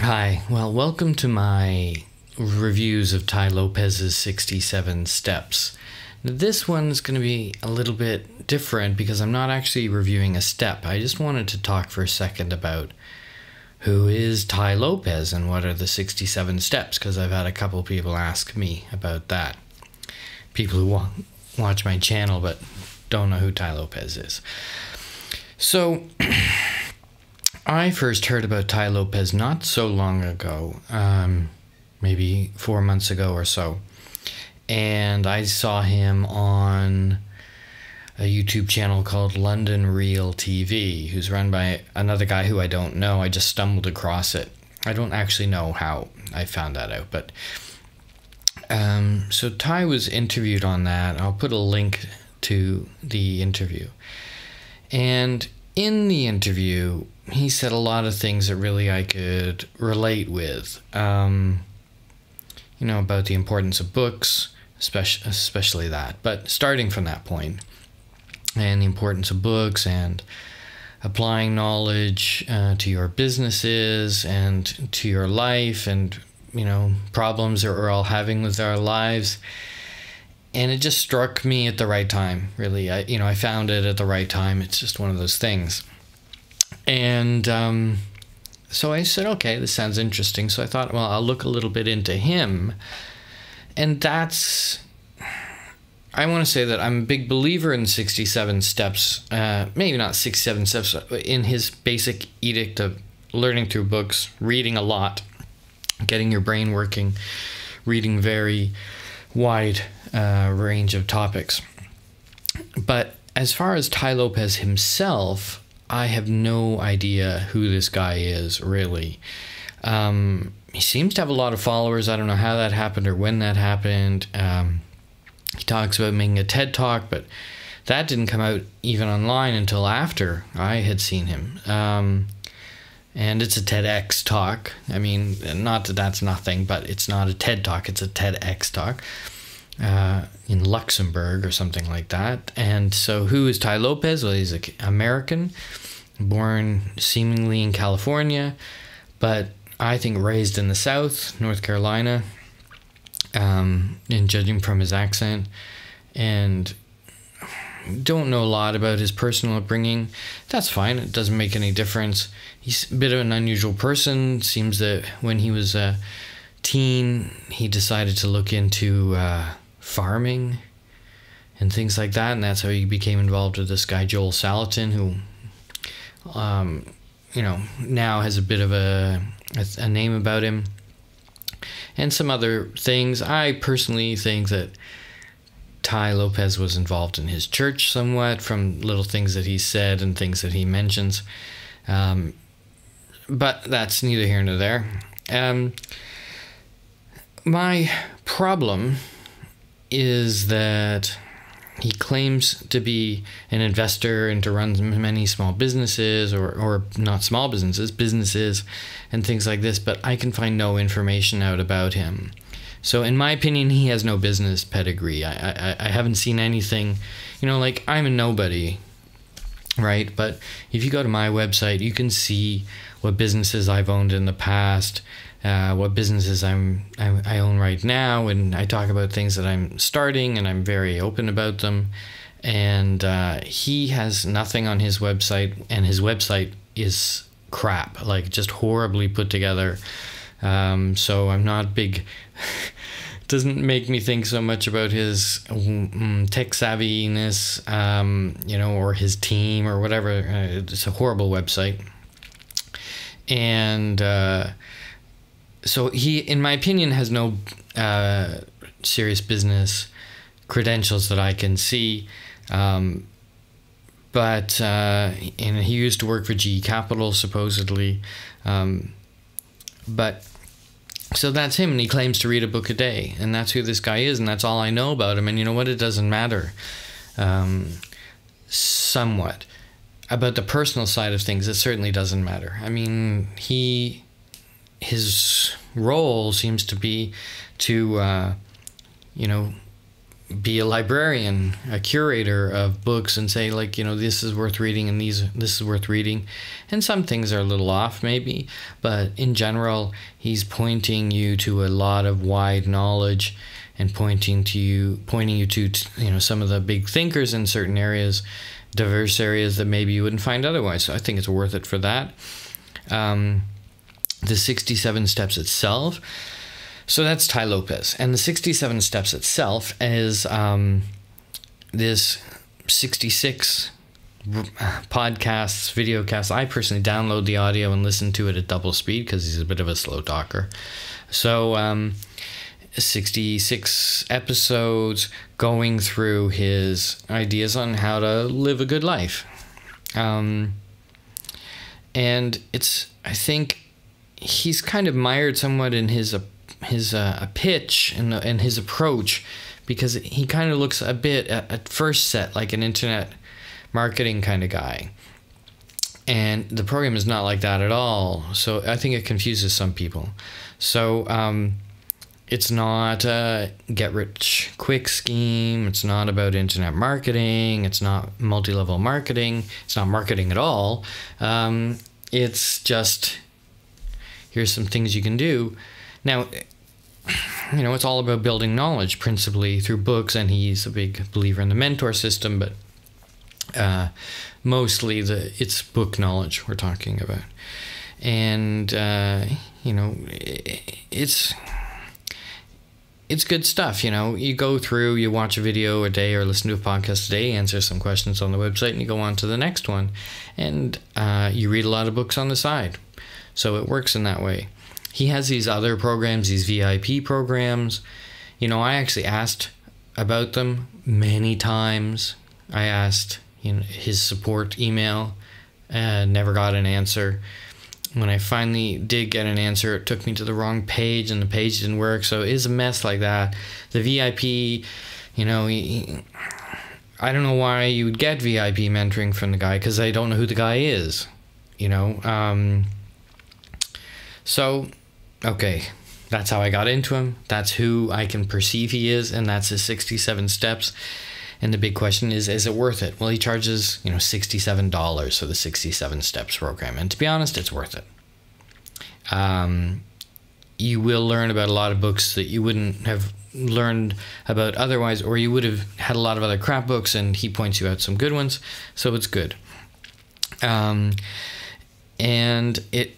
Hi, well, welcome to my reviews of Tai Lopez's 67 Steps. Now, this one's going to be a little bit different because I'm not actually reviewing a step. I just wanted to talk for a second about who is Tai Lopez and what are the 67 steps, because I've had a couple people ask me about that. People who watch my channel but don't know who Tai Lopez is. So, I first heard about Tai Lopez not so long ago, maybe 4 months ago or so, and I saw him on a YouTube channel called London Real TV, who's run by another guy who I don't know. I just stumbled across it. I don't actually know how I found that out, but so Tai was interviewed on that. I'll put a link to the interview, and in the interview, he said a lot of things that really I could relate with. About the importance of books, especially that. But starting from that point, and the importance of books and applying knowledge to your businesses and to your life, and problems that we're all having with our lives. And it just struck me at the right time, really. I found it at the right time. It's just one of those things. And so I said, okay, this sounds interesting. So I thought, well, I'll look a little bit into him. And I want to say that I'm a big believer in 67 steps, maybe not 67 steps, in his basic edict of learning through books, reading a lot, getting your brain working, reading very wide range of topics. But as far as Tai Lopez himself, I have no idea who this guy is, really. He seems to have a lot of followers. I don't know how that happened or when that happened. He talks about making a TED Talk, but that didn't come out even online until after I had seen him. And it's a TEDx talk. I mean, not that that's nothing, but it's not a TED Talk. It's a TEDx talk in Luxembourg or something like that. And so who is Tai Lopez? Well, he's an American, born seemingly in California, but I think raised in the South, North Carolina, and judging from his accent. And don't know a lot about his personal upbringing. That's fine. It doesn't make any difference. He's a bit of an unusual person. Seems that when he was a teen, he decided to look into farming and things like that, and that's how he became involved with this guy Joel Salatin, who now has a bit of a name about him, and some other things. I personally think that Tai Lopez was involved in his church somewhat, from little things that he said and things that he mentions, but that's neither here nor there. My problem is that he claims to be an investor and to run many small businesses, or not small businesses and things like this, but I can find no information out about him. So in my opinion, he has no business pedigree. I haven't seen anything, like, I'm a nobody, right? But if you go to my website, you can see what businesses I've owned in the past, what businesses I own right now, and I talk about things that I'm starting, and I'm very open about them. And he has nothing on his website, and his website is crap, like just horribly put together. So I'm not big. Doesn't make me think so much about his tech savviness, or his team or whatever. It's a horrible website. And so he, in my opinion, has no serious business credentials that I can see. But he used to work for GE Capital, supposedly. But so that's him, and he claims to read a book a day, and that's who this guy is, and that's all I know about him. And you know what? It doesn't matter. Somewhat. About the personal side of things, it certainly doesn't matter. I mean, his role seems to be to, be a librarian, a curator of books, and say, like, this is worth reading and this is worth reading. And some things are a little off maybe, but in general, he's pointing you to a lot of wide knowledge and pointing you to some of the big thinkers in certain areas, diverse areas that maybe you wouldn't find otherwise. So I think it's worth it for that. The 67 Steps itself. So that's Tai Lopez. And the 67 Steps itself is this 66 podcasts, videocasts. I personally download the audio and listen to it at double speed because he's a bit of a slow talker. So 66 episodes going through his ideas on how to live a good life. And I think he's kind of mired somewhat in his pitch and his approach, because he kind of looks a bit at first set like an internet marketing kind of guy, and the program is not like that at all. So I think it confuses some people. So it's not a get rich quick scheme. It's not about internet marketing. It's not multi-level marketing. It's not marketing at all. It's just, here's some things you can do. Now, it's all about building knowledge, principally through books, and he's a big believer in the mentor system, but mostly it's book knowledge we're talking about. And, it's good stuff. You go through, you watch a video a day or listen to a podcast a day, answer some questions on the website, and you go on to the next one. And you read a lot of books on the side. So it works in that way. He has these other programs, these VIP programs. I actually asked about them many times. I asked his support email and never got an answer. When I finally did get an answer, it took me to the wrong page and the page didn't work. So it is a mess like that. The VIP, I don't know why you would get VIP mentoring from the guy, because I don't know who the guy is, So, okay, that's how I got into him. That's who I can perceive he is, and that's his 67 steps. And the big question is it worth it? Well, he charges, $67 for the 67 steps program. And to be honest, it's worth it. You will learn about a lot of books that you wouldn't have learned about otherwise, or you would have had a lot of other crap books, and he points you out some good ones. So it's good. And it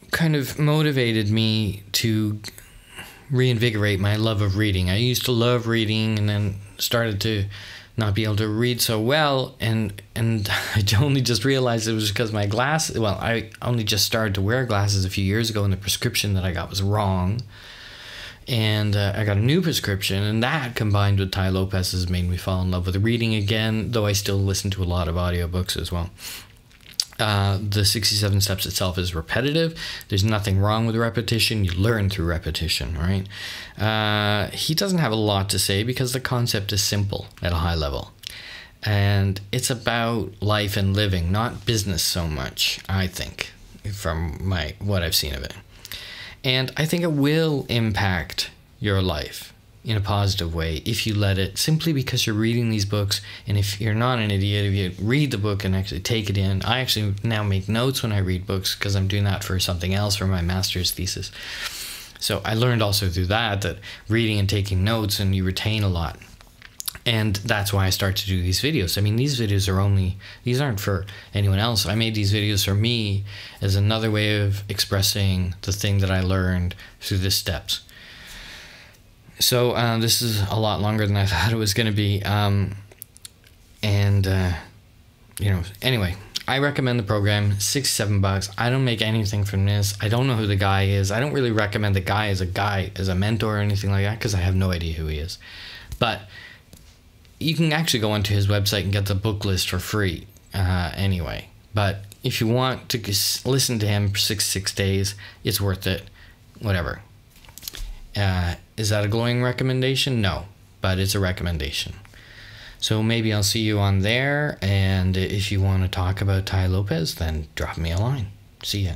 kind of motivated me to reinvigorate my love of reading. I used to love reading and then started to not be able to read so well, and I only just realized it was because my glasses, well, I only just started to wear glasses a few years ago, and the prescription that I got was wrong, and I got a new prescription, and that combined with Tai Lopez has made me fall in love with reading again, though I still listen to a lot of audiobooks as well. The 67 steps itself is repetitive. There's nothing wrong with repetition. You learn through repetition, right? He doesn't have a lot to say because the concept is simple at a high level. And it's about life and living, not business so much, I think, from what I've seen of it. And I think it will impact your life in a positive way if you let it, simply because you're reading these books. And if you're not an idiot, if you read the book and actually take it in. I actually now make notes when I read books because I'm doing that for something else, for my master's thesis. So I learned also through that reading and taking notes, and you retain a lot. And that's why I start to do these videos. I mean, these videos these aren't for anyone else. I made these videos for me as another way of expressing the thing that I learned through the steps. So this is a lot longer than I thought it was going to be. Anyway, I recommend the program. $67. I don't make anything from this. I don't know who the guy is. I don't really recommend the guy as a mentor or anything like that, because I have no idea who he is. But you can actually go onto his website and get the book list for free anyway. But if you want to listen to him for 66 days, it's worth it. Whatever. Is that a glowing recommendation? No, but it's a recommendation. So maybe I'll see you on there, and if you want to talk about Tai Lopez, then drop me a line. See ya.